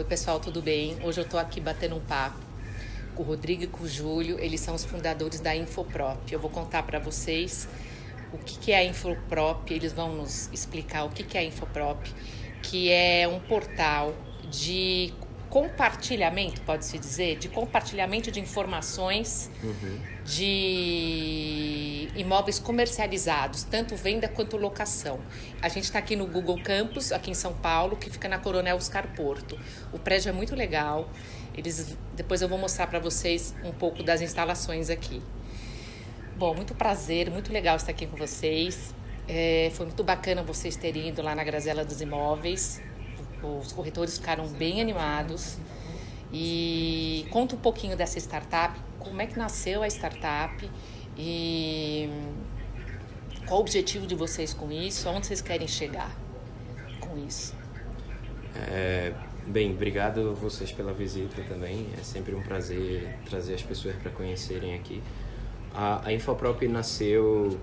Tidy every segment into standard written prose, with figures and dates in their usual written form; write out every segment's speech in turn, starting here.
Oi pessoal, tudo bem? Hoje eu estou aqui batendo um papo com o Rodrigo e com o Júlio, eles são os fundadores da Infoprop. Eu vou contar para vocês o que é a Infoprop, eles vão nos explicar o que é a Infoprop, que é um portal de compartilhamento, pode-se dizer, de compartilhamento de informações de imóveis comercializados, tanto venda quanto locação. A gente está aqui no Google Campus, aqui em São Paulo, que fica na Coronel Oscar Porto. O prédio é muito legal. Depois eu vou mostrar para vocês um pouco das instalações aqui. Bom, muito prazer, muito legal estar aqui com vocês. Foi muito bacana vocês terem ido lá na Grazela dos Imóveis. Os corretores ficaram bem animados. E conta um pouquinho dessa startup, como é que nasceu a startup e qual o objetivo de vocês com isso, aonde vocês querem chegar com isso. Bem, obrigado a vocês pela visita também, é sempre um prazer trazer as pessoas para conhecerem aqui. A Infoprop nasceu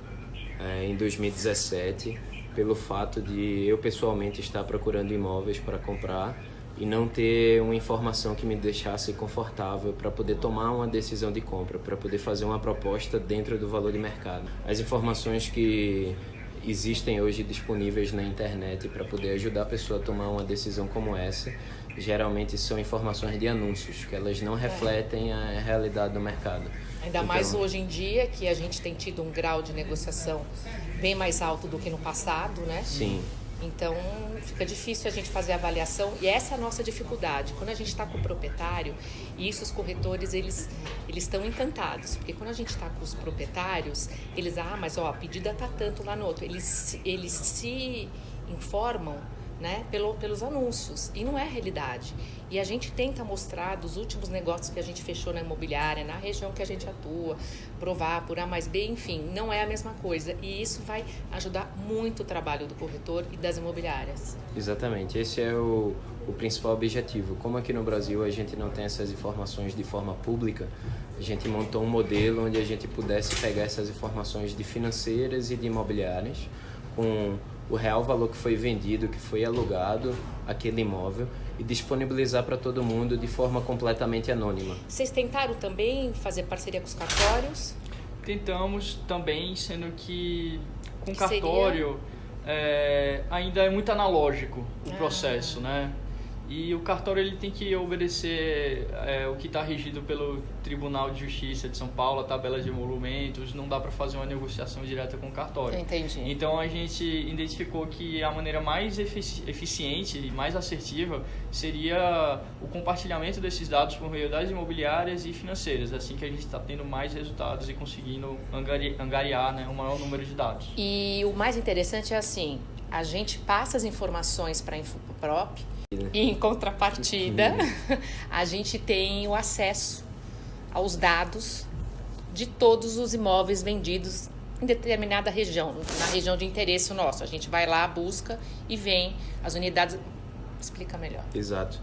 em 2017 pelo fato de eu pessoalmente estar procurando imóveis para comprar e não ter uma informação que me deixasse confortável para poder tomar uma decisão de compra, para poder fazer uma proposta dentro do valor de mercado. As informações que existem hoje disponíveis na internet para poder ajudar a pessoa a tomar uma decisão como essa, geralmente são informações de anúncios, que elas não refletem a realidade do mercado. Ainda mais hoje em dia, que a gente tem tido um grau de negociação bem mais alto do que no passado, né? Sim. Então, fica difícil a gente fazer a avaliação e essa é a nossa dificuldade. Quando a gente está com o proprietário, e isso os corretores, eles estão encantados. Porque quando a gente está com os proprietários, eles, mas ó, a pedida está tanto lá no outro. Eles se informam, né, pelos anúncios, e não é realidade. E a gente tenta mostrar dos últimos negócios que a gente fechou na imobiliária, na região que a gente atua, provar por A mais B, enfim, não é a mesma coisa. E isso vai ajudar muito o trabalho do corretor e das imobiliárias. Exatamente, esse é o principal objetivo. Como aqui no Brasil a gente não tem essas informações de forma pública, a gente montou um modelo onde a gente pudesse pegar essas informações de financeiras e de imobiliárias com o real valor que foi vendido, que foi alugado, aquele imóvel, e disponibilizar para todo mundo de forma completamente anônima. Vocês tentaram também fazer parceria com os cartórios? Tentamos também, sendo que com o cartório ainda é muito analógico o processo, né? E o cartório ele tem que obedecer o que está regido pelo Tribunal de Justiça de São Paulo, a tabela de emolumentos, não dá para fazer uma negociação direta com o cartório. Entendi. Então a gente identificou que a maneira mais eficiente e mais assertiva seria o compartilhamento desses dados por meio das imobiliárias e financeiras, assim que a gente está tendo mais resultados e conseguindo angariar, né, um maior número de dados. E o mais interessante é assim, a gente passa as informações para a Infoprop, e em contrapartida, a gente tem o acesso aos dados de todos os imóveis vendidos em determinada região, na região de interesse nosso. A gente vai lá, busca e vem as unidades. Explica melhor. Exato.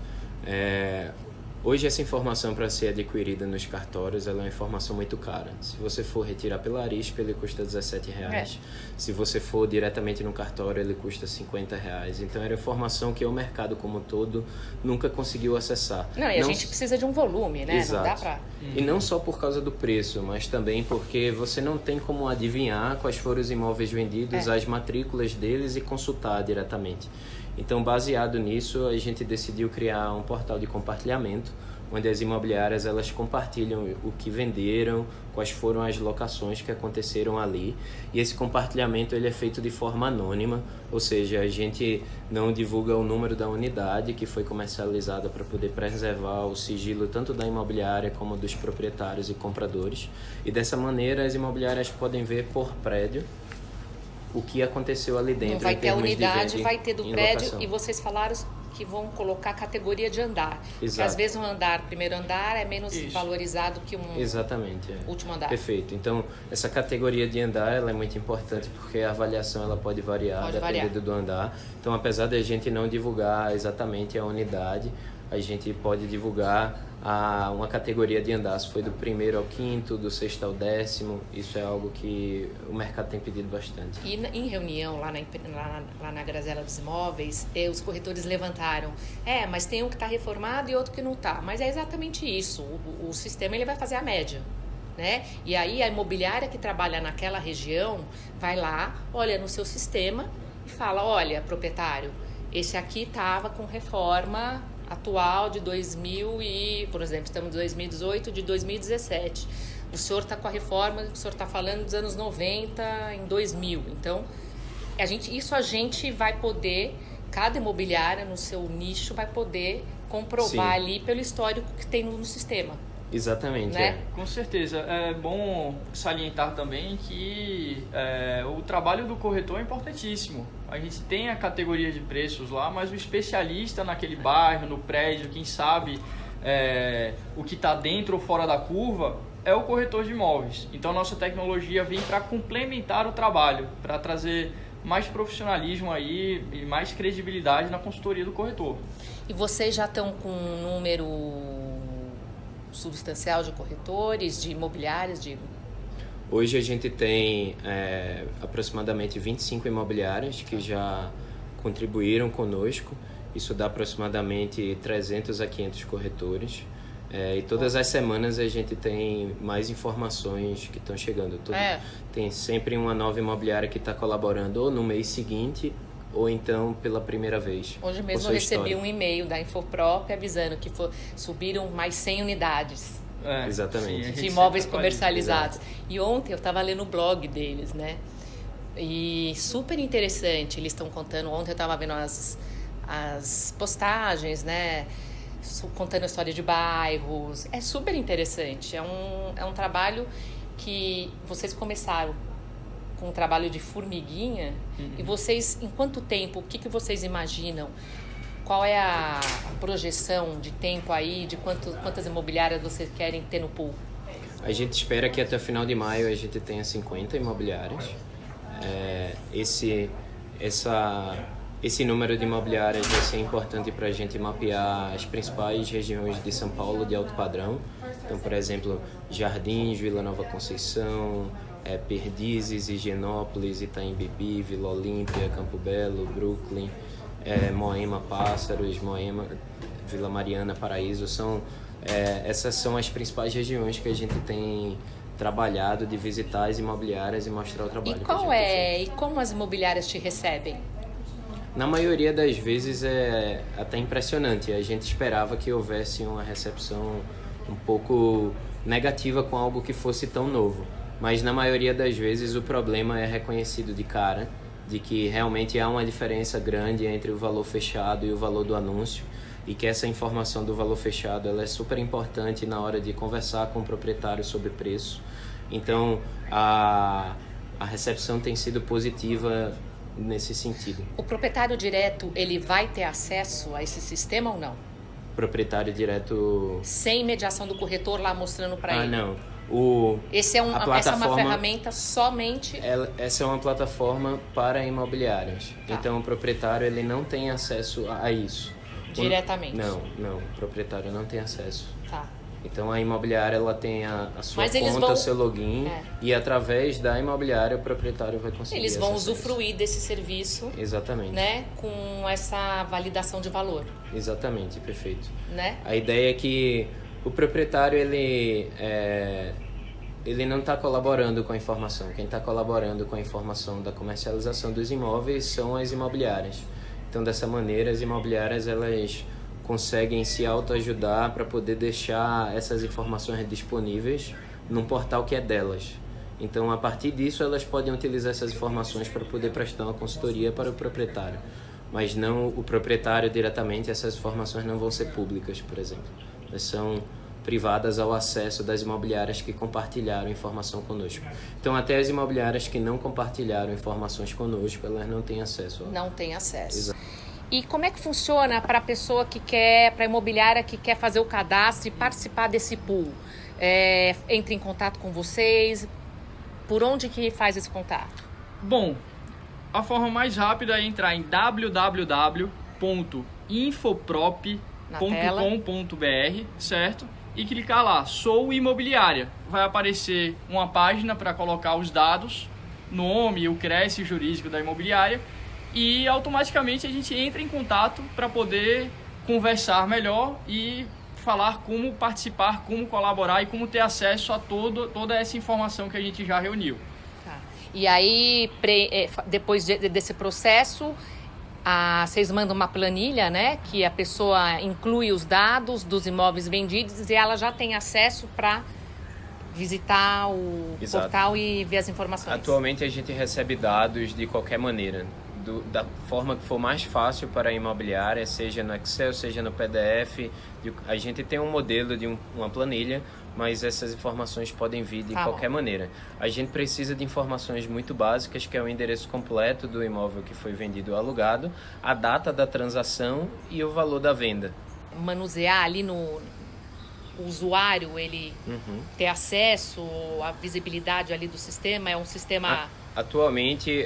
Hoje essa informação para ser adquirida nos cartórios ela é uma informação muito cara. Se você for retirar pela Arisp, ele custa R$17. Se você for diretamente no cartório, ele custa R$50. Então era informação que o mercado como um todo nunca conseguiu acessar. Não, e a gente precisa de um volume, né? Exato. Não dá pra... E não só por causa do preço, mas também porque você não tem como adivinhar quais foram os imóveis vendidos, as matrículas deles e consultar diretamente. Então, baseado nisso, a gente decidiu criar um portal de compartilhamento, onde as imobiliárias elas compartilham o que venderam, quais foram as locações que aconteceram ali. E esse compartilhamento ele é feito de forma anônima, ou seja, a gente não divulga o número da unidade que foi comercializada para poder preservar o sigilo tanto da imobiliária como dos proprietários e compradores. E dessa maneira, as imobiliárias podem ver por prédio o que aconteceu ali dentro. Não vai ter a unidade, vai ter do prédio locação. E vocês falaram que vão colocar categoria de andar. Exato. Porque às vezes primeiro andar é menos valorizado que Exatamente, último andar. Perfeito. Então, essa categoria de andar ela é muito importante porque a avaliação ela pode variar dependendo do andar. Então, apesar de a gente não divulgar exatamente a unidade, a gente pode divulgar uma categoria de andar, se foi do 1º ao 5º, do 6º ao 10º, isso é algo que o mercado tem pedido bastante. E em reunião lá na Grazela dos Imóveis, os corretores levantaram, mas tem um que está reformado e outro que não está, mas é exatamente isso, o sistema ele vai fazer a média, né? E aí a imobiliária que trabalha naquela região vai lá, olha no seu sistema e fala, olha proprietário, esse aqui estava com reforma atual de 2000 e, por exemplo, estamos em 2018, de 2017. O senhor está com a reforma, o senhor está falando dos anos 90, em 2000. Então, a gente vai poder, cada imobiliária no seu nicho vai poder comprovar ali pelo histórico que tem no sistema. Exatamente, né? Com certeza. É bom salientar também que o trabalho do corretor é importantíssimo. A gente tem a categoria de preços lá, mas o especialista naquele bairro, no prédio, quem sabe o que está dentro ou fora da curva, é o corretor de imóveis. Então, a nossa tecnologia vem para complementar o trabalho, para trazer mais profissionalismo aí e mais credibilidade na consultoria do corretor. E vocês já estão com um número substancial de corretores, de imobiliárias, digo? Hoje a gente tem aproximadamente 25 imobiliárias que já contribuíram conosco. Isso dá aproximadamente 300 a 500 corretores. E todas as semanas a gente tem mais informações que estão chegando. Tem sempre uma nova imobiliária que está colaborando ou no mês seguinte ou então pela primeira vez. Hoje mesmo eu recebi um e-mail da Infoprop avisando que subiram mais 100 unidades. Exatamente. De imóveis comercializados. E ontem eu estava lendo o blog deles, né? E super interessante, eles estão contando, ontem eu estava vendo as postagens, né? Contando a história de bairros. É super interessante. É um trabalho que vocês começaram com um trabalho de formiguinha. E vocês, em quanto tempo, o que vocês imaginam? Qual é a projeção de tempo aí, de quantas imobiliárias vocês querem ter no pool? A gente espera que até o final de maio a gente tenha 50 imobiliárias. Esse número de imobiliárias vai ser importante para a gente mapear as principais regiões de São Paulo de alto padrão. Então, por exemplo, Jardins, Vila Nova Conceição, Perdizes, Higienópolis, Itaim Bibi, Vila Olímpia, Campo Belo, Brooklyn, Moema, Pássaros, Moema, Vila Mariana, Paraíso. Essas são as principais regiões que a gente tem trabalhado de visitar as imobiliárias e mostrar o trabalho. E como as imobiliárias te recebem? Na maioria das vezes é até impressionante. A gente esperava que houvesse uma recepção um pouco negativa com algo que fosse tão novo. Mas na maioria das vezes o problema é reconhecido de cara, de que realmente há uma diferença grande entre o valor fechado e o valor do anúncio, e que essa informação do valor fechado ela é super importante na hora de conversar com o proprietário sobre preço. Então a recepção tem sido positiva nesse sentido. O proprietário direto, ele vai ter acesso a esse sistema ou não? Proprietário direto... Sem mediação do corretor lá mostrando para ele? Não. Essa é uma ferramenta somente... Essa é uma plataforma para imobiliárias. Tá. Então o proprietário ele não tem acesso a isso. Diretamente? Não. O proprietário não tem acesso. Tá. Então a imobiliária ela tem a sua conta, seu login, e através da imobiliária o proprietário vai conseguir Eles vão usufruir desse serviço. Exatamente. Né? Com essa validação de valor. Exatamente, perfeito. Né? A ideia é que o proprietário ele não está colaborando com a informação. Quem está colaborando com a informação da comercialização dos imóveis são as imobiliárias. Então dessa maneira as imobiliárias elas conseguem se autoajudar para poder deixar essas informações disponíveis num portal que é delas. Então, a partir disso, elas podem utilizar essas informações para poder prestar uma consultoria para o proprietário. Mas não o proprietário diretamente, essas informações não vão ser públicas, por exemplo. Elas são privadas ao acesso das imobiliárias que compartilharam informação conosco. Então, até as imobiliárias que não compartilharam informações conosco, elas não têm acesso. Não têm acesso. Exato. E como é que funciona para a pessoa para a imobiliária que quer fazer o cadastro e participar desse pool? Entra em contato com vocês? Por onde que faz esse contato? Bom, a forma mais rápida é entrar em www.infoprop.com.br na tela. .com.br, certo? E clicar lá, sou imobiliária. Vai aparecer uma página para colocar os dados, nome, o CRECE jurídico da imobiliária, e automaticamente a gente entra em contato para poder conversar melhor e falar como participar, como colaborar e como ter acesso a toda essa informação que a gente já reuniu. Tá. E aí, depois desse processo, vocês mandam uma planilha, né? Que a pessoa inclui os dados dos imóveis vendidos e ela já tem acesso para visitar o portal e ver as informações. Atualmente a gente recebe dados de qualquer maneira, da forma que for mais fácil para a imobiliária, seja no Excel, seja no PDF. A gente tem um modelo de uma planilha, mas essas informações podem vir de qualquer maneira. A gente precisa de informações muito básicas, que é o endereço completo do imóvel que foi vendido ou alugado, a data da transação e o valor da venda. Manusear ali no usuário, ele ter acesso à visibilidade ali do sistema, é um sistema... Atualmente,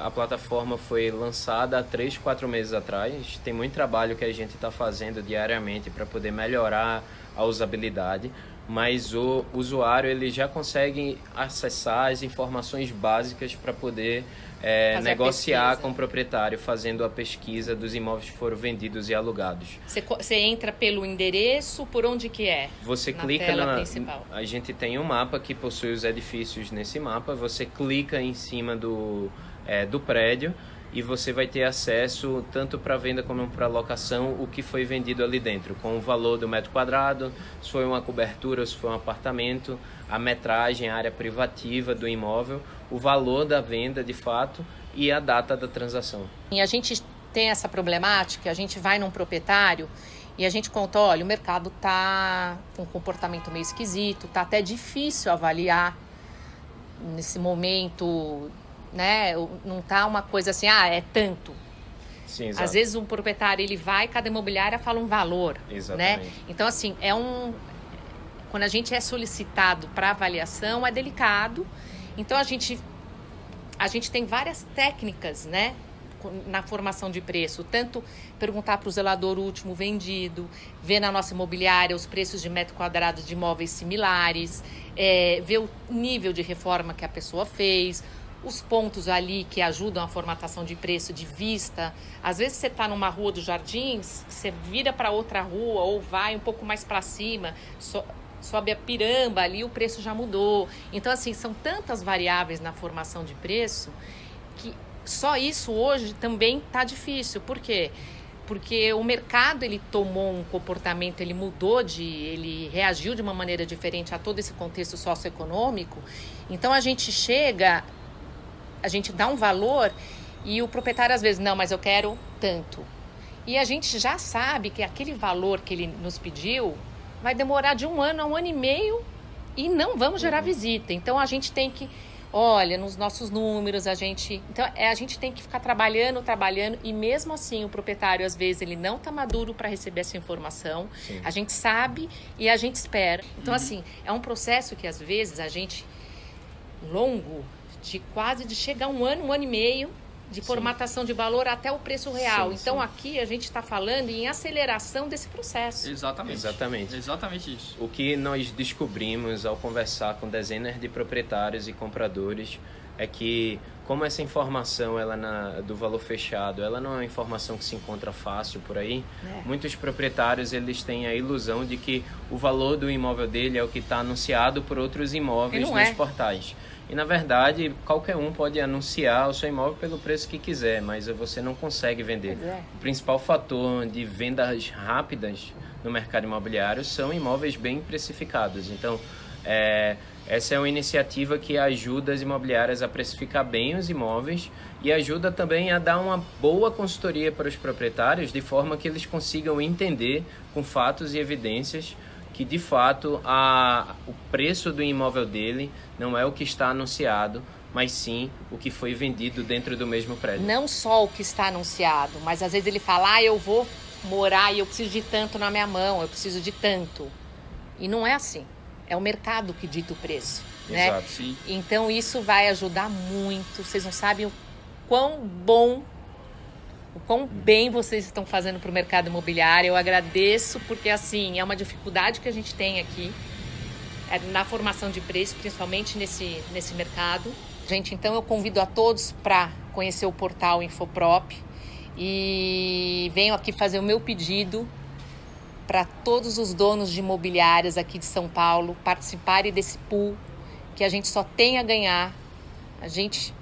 a plataforma foi lançada há 3, 4 meses atrás. Tem muito trabalho que a gente está fazendo diariamente para poder melhorar a usabilidade, mas o usuário ele já consegue acessar as informações básicas para poder negociar com o proprietário, fazendo a pesquisa dos imóveis que foram vendidos e alugados. Você entra pelo endereço, por onde que é? Você clica tela principal. A gente tem um mapa que possui os edifícios nesse mapa. Você clica em cima do prédio e você vai ter acesso tanto para venda como para locação o que foi vendido ali dentro, com o valor do metro quadrado, se foi uma cobertura, se foi um apartamento, a metragem, a área privativa do imóvel, o valor da venda de fato e a data da transação. E a gente tem essa problemática, a gente vai num proprietário e a gente conta, olha, o mercado tá com um comportamento meio esquisito, tá até difícil avaliar nesse momento, né? Não tá uma coisa assim, é tanto. Sim, exato. Às vezes um proprietário, ele vai, cada imobiliária fala um valor, exatamente, né? Então, assim, quando a gente é solicitado para avaliação, é delicado. Então, a gente tem várias técnicas, né? Na formação de preço, tanto perguntar para o zelador o último vendido, ver na nossa imobiliária os preços de metro quadrado de imóveis similares, ver o nível de reforma que a pessoa fez, os pontos ali que ajudam a formatação de preço de vista. Às vezes você está numa rua dos Jardins, você vira para outra rua ou vai um pouco mais para cima, sobe a Piramba ali, o preço já mudou. Então, assim, são tantas variáveis na formação de preço que só isso hoje também está difícil. Por quê? Porque o mercado, ele tomou um comportamento, ele reagiu de uma maneira diferente a todo esse contexto socioeconômico. Então, a gente dá um valor e o proprietário às vezes, não, mas eu quero tanto. E a gente já sabe que aquele valor que ele nos pediu vai demorar de 1 ano a 1 ano e meio e não vamos gerar visita. Então, a gente tem que, olha, nos nossos números, a gente tem que ficar trabalhando e mesmo assim o proprietário, às vezes, ele não está maduro para receber essa informação. Sim. A gente sabe e a gente espera. Então, assim, é um processo que, às vezes, a gente, longo, de chegar 1 ano, 1 ano e meio, de formatação de valor até o preço real. Então, aqui a gente está falando em aceleração desse processo. Exatamente isso. O que nós descobrimos ao conversar com dezenas de proprietários e compradores é que, como essa informação do valor fechado, ela não é uma informação que se encontra fácil por aí, muitos proprietários eles têm a ilusão de que o valor do imóvel dele é o que está anunciado por outros imóveis nos portais. E, na verdade, qualquer um pode anunciar o seu imóvel pelo preço que quiser, mas você não consegue vender. O principal fator de vendas rápidas no mercado imobiliário são imóveis bem precificados. Então, essa é uma iniciativa que ajuda as imobiliárias a precificar bem os imóveis e ajuda também a dar uma boa consultoria para os proprietários, de forma que eles consigam entender com fatos e evidências que, de fato, o preço do imóvel dele não é o que está anunciado, mas sim o que foi vendido dentro do mesmo prédio. Não só o que está anunciado, mas às vezes ele fala, eu vou morar e eu preciso de tanto na minha mão, eu preciso de tanto. E não é assim. É o mercado que dita o preço, né? Exato, sim. Então, isso vai ajudar muito. Vocês não sabem o quão bom o quão bem vocês estão fazendo para o mercado imobiliário. Eu agradeço porque, assim, é uma dificuldade que a gente tem aqui, na formação de preço, principalmente nesse mercado. Gente, então eu convido a todos para conhecer o portal Infoprop e venho aqui fazer o meu pedido para todos os donos de imobiliárias aqui de São Paulo participarem desse pool, que a gente só tem a ganhar. A gente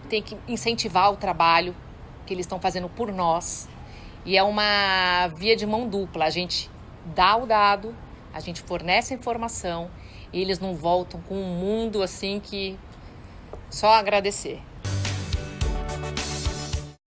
tem que incentivar o trabalho que eles estão fazendo por nós. E é uma via de mão dupla. A gente dá o dado, a gente fornece a informação e eles não voltam com um mundo assim que só agradecer.